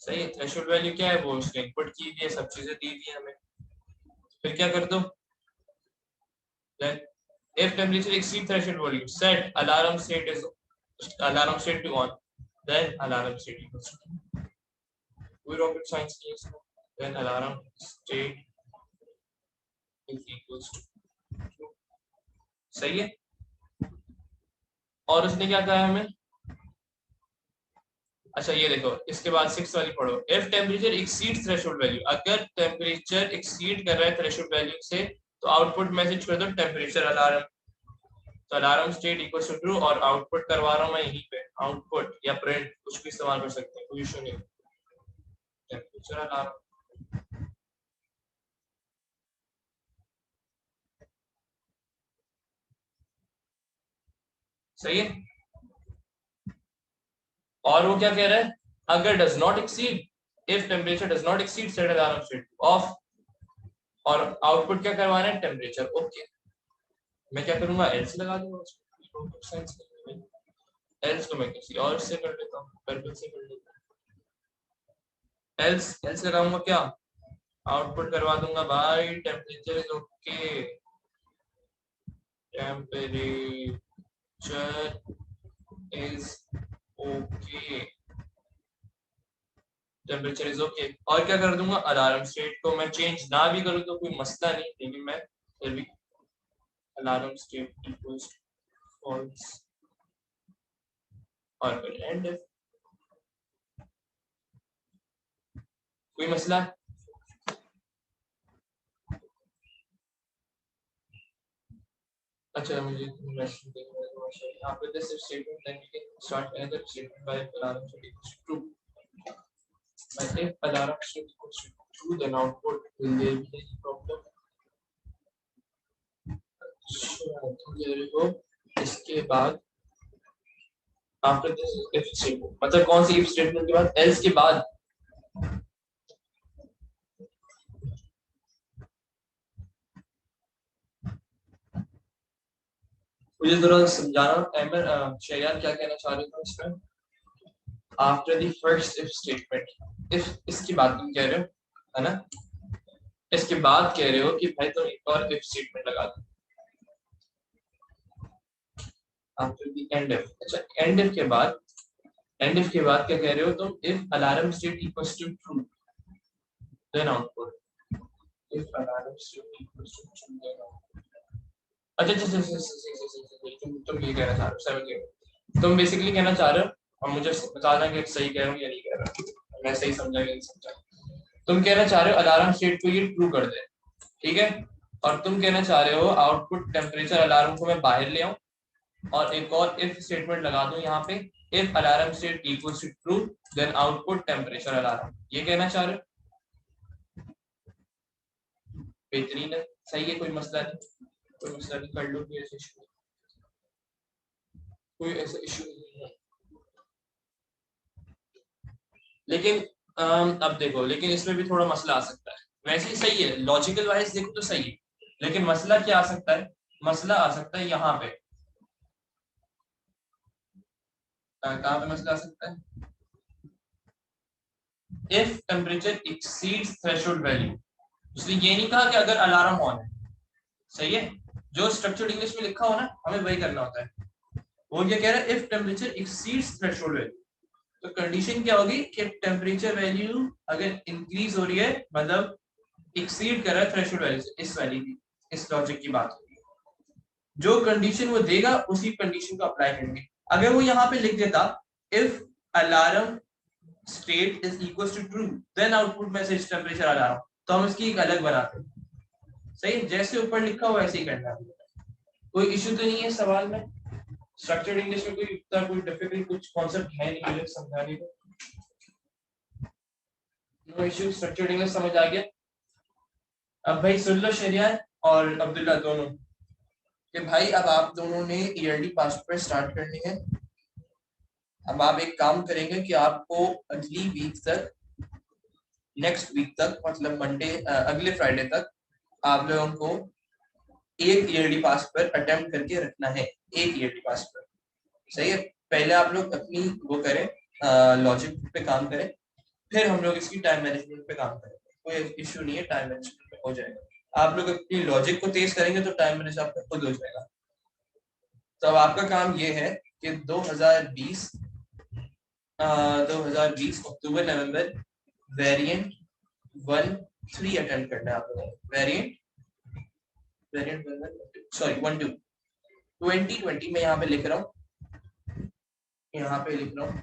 सही है। थ्रेशोल्ड वैल्यू क्या है, वो उसने इनपुट की हुई है, सब चीजें दी हुई है हमें। फिर क्या कर दो, then if temperature exceed threshold value, set alarm state to on, then alarm state equals to, कोई rocket science नहीं है इसमें, then alarm state is equals to true, सही है। और उसने क्या कहा हमें, अच्छा ये देखो, इसके बाद 6 वाली पढ़ो, if temperature exceeds threshold value, अगर टेम्परेचर एक्सीड कर रहा है थ्रेशोल्ड वैल्यू से, तो आउटपुट मैसेज कर दो टेम्परेचर अलार्म, तो alarm state equal to true, और आउटपुट करवा रहा हूँ मैं यहीं पे, आउटपुट या प्रिंट कुछ भी इस्तेमाल कर सकते हैं, कोई इशू नहीं। टेम्परेचर अलार्म, सही है। और वो क्या कह रहा है, अगर does not exceed, if temperature does not exceed set alarm state of, और आउटपुट क्या करवाना है, टेम्परेचर, ओके। मैं क्या करूंगा, एल्स लगा दूंगा, एल्स को मैं किसी और से कर लेता हूँ, वेरिएबल से कर लेता हूँ, एल्स लगाऊंगा क्या, आउटपुट करवा दूंगा भाई temperature is okay, temperature is okay, temperature is okay. और क्या कर दूंगा, अलार्म स्टेट को मैं चेंज ना भी करूं तो कोई मसला नहीं, लेकिन मैं फिर भी अलार्म स्टेट इक्वल्स फॉल्स, और फिर एंड, कोई मसला है। अच्छा मुझे मैसेज देखना है, यहाँ पे this statement, then we can start another statement by alarm state equals to true, but if alarm state equals to true, then output will there be any problem? इसके बाद आफ्टर दिस इफ स्टेटमेंट, मतलब कौन सी इफ स्टेटमेंट के बाद, एल्स के बाद, मुझे थोड़ा समझाना एमर शैयार क्या कहना चाह रहे थे इसमें, after the first if statement, if इसके बाद तुम कह रहे हो, है ना, इसके बाद कह रहे हो कि भाई तुम एक और इफ स्टेटमेंट लगा दो आफ्टर द एंड इफ। अच्छा एंड इफ के बाद, एंड इफ के बाद क्या कह रहे हो तुम, if alarm state equals to true then output, if alarm state equals to true then output. अच्छा अच्छा तुम ये कहना चाह रहे हो, समझ गए। तुम बेसिकली कहना चाह रहे हो और मुझे बताना कि सही कह रहा हूँ या नहीं कह रहा हूँ, मैं सही समझा या नहीं समझा। तुम कहना चाह रहे हो अलार्म स्टेट को ये ट्रू कर दे, ठीक है, और तुम कहना चाह रहे हो आउटपुट टेम्परेचर अलार्म को मैं बाहर ले आऊं और एक और इफ स्टेटमेंट लगा दूं यहाँ पे, if alarm state equals to true then output temperature alarm, ये कहना चाह रहे हो। बेहतरीन है, सही है, कोई मसला नहीं, कोई मसला नहीं, कर लो, कोई ऐसा इशू, कोई ऐसा इशू नहीं है। लेकिन अब देखो, लेकिन इसमें भी थोड़ा मसला आ सकता है। वैसे ही सही है, लॉजिकल वाइज देखो तो सही है, लेकिन मसला क्या आ सकता है, मसला आ सकता है यहाँ पे। कहाँ पे मसला आ सकता है, if temperature exceeds threshold value, इसलिए ये नहीं कहा कि अगर अलार्म ऑन है, सही है, जो स्ट्रक्चर्ड इंग्लिश में लिखा हो ना हमें वही करना होता है। वो क्या कह रहा है, if temperature exceeds threshold value, तो कंडीशन क्या होगी कि टेम्परेचर वैल्यू अगर इंक्रीज हो रही है, मतलब एक्सीड कर रहा है थ्रेशोल्ड वैल्यू से, इस वैल्यू की, इस लॉजिक की बात होगी, जो कंडीशन वो देगा उसी कंडीशन को अप्लाई करेंगे। अगर वो यहाँ पे लिख देता if alarm state is equal to true then output message temperature alarm, तो हम इसकी एक अलग बनाते हैं। सही, जैसे ऊपर लिखा हुआ वैसे ही करना, कोई इश्यू तो नहीं है सवाल में। स्ट्रक्चर्ड इंग्लिश में कोई इतना कोई डिफिकल्ट कुछ कॉन्सेप्ट है नहीं मुझे समझाने को, नो इश्यू, स्ट्रक्चर्ड इंग्लिश समझ आ गया। अब भाई सुन लो शरियार और अब्दुल्ला दोनों, कि भाई अब आप दोनों ने ईयरली पासपेपर स्टार्ट करनी है। अब आप एक काम करेंगे कि आपको अगली वीक तक, नेक्स्ट वीक तक, मतलब मंडे अगले फ्राइडे तक आप लोगों को एक ईयरली पासपेपर अटेम्प्ट करके रखना है, एक ईयरली पासपेपर, सही है। पहले आप लोग अपनी वो करें, लॉजिक पे काम करें, फिर हम लोग इसकी टाइम मैनेजमेंट पे काम करेंगे। कोई इश्यू नहीं है, टाइम मैनेजमेंट हो जाएगा। आप लोग अपनी लॉजिक को तेज करेंगे तो टाइम मैनेज आपका खुद हो जाएगा। तो अब आपका काम ये है कि 2020 अक्टूबर नवंबर वेरिएंट 1-3 अटेम्प्ट करना है आप लोगों को। वेरिएंट 1-2 2020 में यहाँ पे लिख रहा हूँ, यहाँ पे लिख रहा हूँ,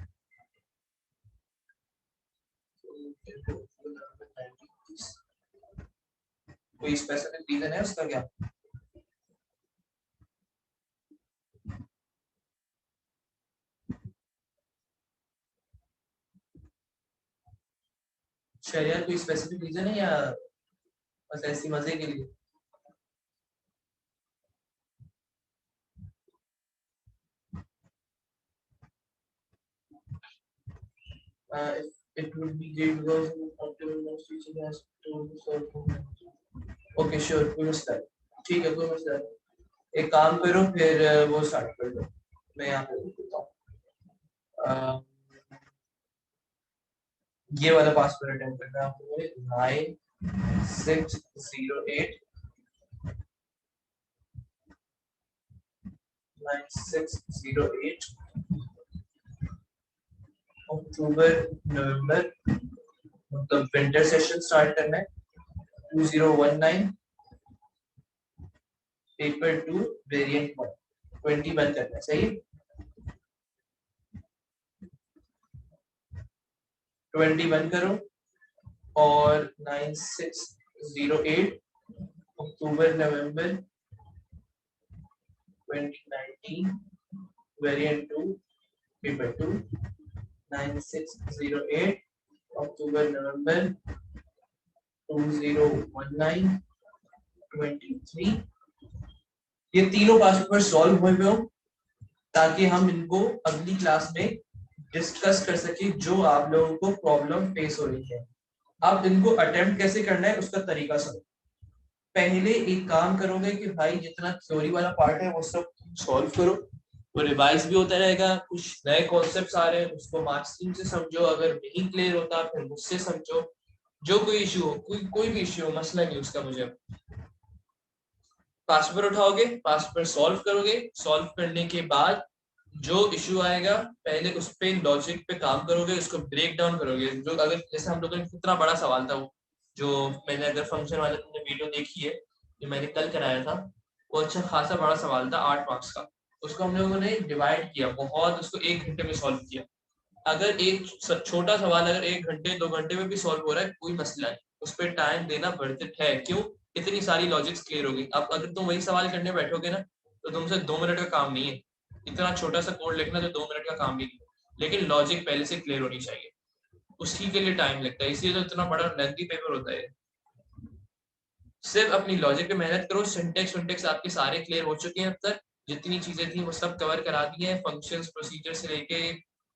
कोई स्पेसिफिक रीजन है उसका क्या? शरिया कोई स्पेसिफिक रीजन है या बस ऐसी मजे के लिए? It would be great because most teaching has to solve. Okay, sure, कोई मसला नहीं, ठीक है, कोई मसला नहीं। एक काम करो फिर वो स्टार्ट कर दो, मैं यहाँ पे लिखता हूँ। ये वाला पासवर्ड अटेम्प्ट करना है आपको, 9608 9608 अक्टूबर नवंबर, मतलब विंटर सेशन स्टार्ट करना है। 2019 पेपर 2 वेरिएंट 1 21 करना है, सही है। 21 करो और 9608 अक्टूबर नवंबर 2019 वेरिएंट 2 पेपर 2 9608 अक्टूबर नवंबर 2019 23। ये तीनों पासपेपर सॉल्व हुए हो ताकि हम इनको अगली क्लास में डिस्कस कर सके जो आप लोगों को प्रॉब्लम फेस हो रही है। अब इनको अटेम्प्ट कैसे करना है उसका तरीका समझो। पहले एक काम करोगे कि भाई जितना थ्योरी वाला पार्ट है वो सब सॉल्व करो, वो रिवाइज भी होता रहेगा, कुछ नए कॉन्सेप्ट्स आ रहे हैं उसको मार्क्सिंग से समझो, अगर नहीं क्लियर होता फिर मुझसे समझो, जो कोई इश्यू हो, कोई भी इश्यू हो, मसला नहीं उसका। मुझे पासपेपर उठाओगे, पासपेपर सॉल्व करोगे, सॉल्व करने के बाद जो इशू आएगा पहले उस पे लॉजिक पे काम करोगे, उसको ब्रेक डाउन करोगे। जो अगर जैसे हम लोगों ने कितना बड़ा सवाल था वो, जो मैंने अगर फंक्शन वाले तुमने वीडियो देखी है जो मैंने कल कराया था, वो अच्छा खासा बड़ा सवाल था 8 मार्क्स का। उसको हम लोगों ने डिवाइड किया बहुत, उसको 1 घंटे में सॉल्व किया। अगर एक छोटा सवाल अगर 1 घंटे 2 घंटे में भी सॉल्व हो रहा है कोई मसला नहीं, उस पर टाइम देना वर्थ इट है। क्यों? इतनी सारी लॉजिक्स क्लियर होगी। अब अगर तुम वही सवाल करने बैठोगे ना तो तुमसे 2 मिनट का काम नहीं है। इतना छोटा सा कोड लिखना तो 2 मिनट का काम भी नहीं है, लेकिन लॉजिक पहले से क्लियर होनी चाहिए, उसी के लिए टाइम लगता है, इसलिए तो इतना बड़ा लेंथी पेपर होता है। सिर्फ अपनी लॉजिक पे मेहनत करो। सिंटेक्स विंटेक्स आपके सारे क्लियर हो चुके हैं अब तक, जितनी चीजें थी वो सब कवर करा दी है। फंक्शंस प्रोसीजर से लेके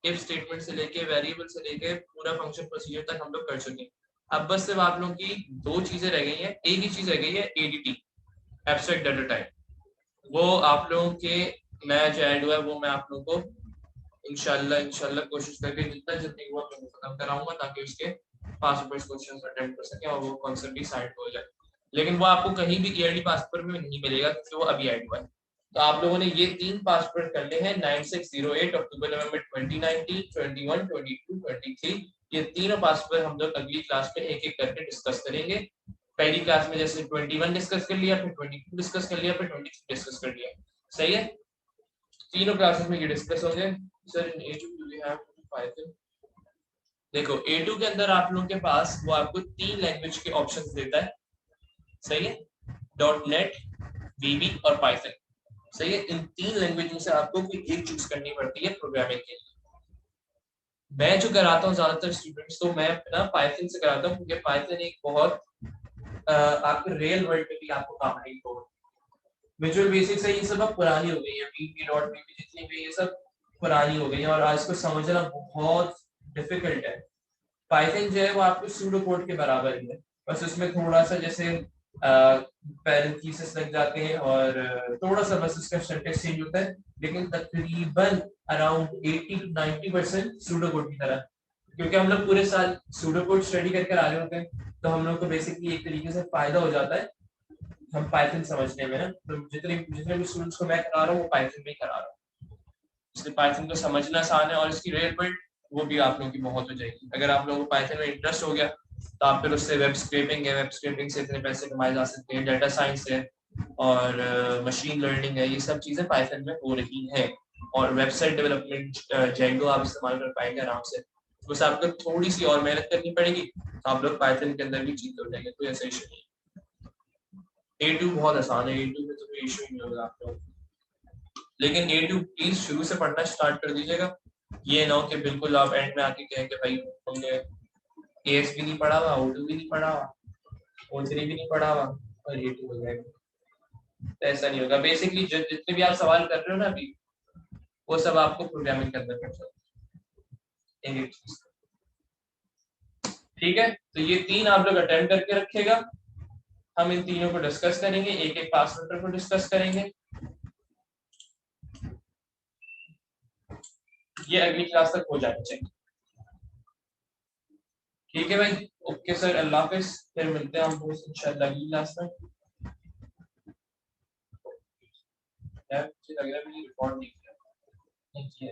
इफ स्टेटमेंट से लेके वेरिएबल से लेके पूरा फंक्शन प्रोसीजर तक हम लोग कर चुके हैं। अब बस सिर्फ आप लोगों की 2 चीजें रह गई हैं, एक ही चीज रह गई है, एडीटी, एब्स्ट्रैक्ट डाटा टाइप। वो आप लोगों के नया जो ऐड हुआ है वो मैं आप लोगों को इंशाल्लाह कोशिश करके जितना जल्दी हुआ मैं खत्म कराऊंगा, ताकि उसके पास क्वेश्चन अटेम्प्ट कर सके और वो कॉन्सेप्ट भी साइड हो जाए। लेकिन वो आपको कहीं भी ईयरली पासवर्ड में नहीं मिलेगा क्योंकि वो अभी ऐड हुआ है। तो आप लोगों ने ये 3 पासवर्ड करने हैं, 9608 अक्टूबर नवंबर 2019 21 22 23। ये तीनों पासवर्ड हम लोग अगली क्लास में एक एक करके डिस्कस करेंगे। पहली क्लास में जैसे 21 डिस्कस कर लिया, फिर 22 डिस्कस कर लिया, फिर 23 डिस्कस कर लिया। सही है, तीनों क्लासेस में ये डिस्कस होंगे। Sir in A2 do we have Python? देखो A2 के अंदर आप लोगों के पास वो आपको 3 लैंग्वेज के ऑप्शंस देता है। सही है, डॉट नेट, वीबी और पाइथन। सही है, इन 3 लैंग्वेज से आपको कोई एक चूज करनी पड़ती है प्रोग्रामिंग के लिए। मैं जो कराता हूँ ज्यादातर स्टूडेंट्स तो मैं ना पाइथन से कराता हूँ, क्योंकि पाइथन एक बहुत आपके रियल वर्ल्ड में भी आपको काम आएगी। विजुअल बेसिक्स है ये सब अब पुरानी हो गई है, वीबी डॉट वीबी जितनी भी ये सब पुरानी हो गई है और आज को समझना बहुत डिफिकल्ट है। पाइथन जो है वो आपको सूडो कोड के बराबर ही है, बस उसमें थोड़ा सा जैसे पैरेंथेसिस लग जाते हैं और थोड़ा सा बस उसका सिंटैक्स चेंज होता है, लेकिन तकरीबन अराउंड 80 to 90% सूडो कोड की तरह। क्योंकि हम लोग पूरे साल सूडो कोड स्टडी करके आ रहे होते हैं, तो हम लोग को बेसिकली एक तरीके से फायदा हो जाता है हम पाइथन समझने में ना। तो जितने जितने भी स्टूडेंट्स को मैं करा रहा हूँ वो पाइथन में ही करा रहा हूँ, इसलिए पाइथन को समझना आसान है और इसकी रियल वर्ल्ड वो भी आप लोगों की बहुत हो जाएगी। अगर आप लोगों को पाइथन में इंटरेस्ट हो गया तो आप फिर उससे वेब स्क्रैपिंग है, वेब स्क्रैपिंग से इतने पैसे कमाए जा सकते हैं, डाटा साइंस है और मशीन लर्निंग है, ये सब चीजें पाइथन में हो रही हैं। और वेबसाइट डेवलपमेंट जेंगो आप इस्तेमाल कर पाएंगे आराम से, बस आपको थोड़ी सी और मेहनत करनी पड़ेगी तो आप लोग पाइथन के अंदर भी जीत हो जाएंगे, कोई ऐसा इशू नहीं। A2 बहुत आसान है, A2 में तो कोई इशू नहीं होगा आप लोग, लेकिन A2 प्लीज शुरू से पढ़ना स्टार्ट कर दीजिएगा। ये ना हो कि बिल्कुल आप एंड में आके कहें कि भाई हमने AS भी नहीं पढ़ा हुआ, O2 भी नहीं पढ़ा हुआ, O3 भी नहीं पढ़ा हुआ और A2 हो जाएगा। तो ऐसा नहीं होगा। बेसिकली जितने भी आप सवाल कर रहे हो ना अभी, वो सब आपको प्रोग्रामिंग के अंदर कर सकते हैं। ठीक है, तो ये 3 आप लोग अटेम्प्ट करके रखेगा। हम इन तीनों को डिस्कस करेंगे, एक एक पासवर्ड को डिस्कस करेंगे। ये अगली क्लास तक हो जाना चाहिए। ठीक है भाई, ओके सर, अल्लाह हाफिज, फिर मिलते हैं हम इंशाल्लाह अगली क्लास में। यार मुझे लग रहा है मैंने रिकॉर्ड नहीं किया।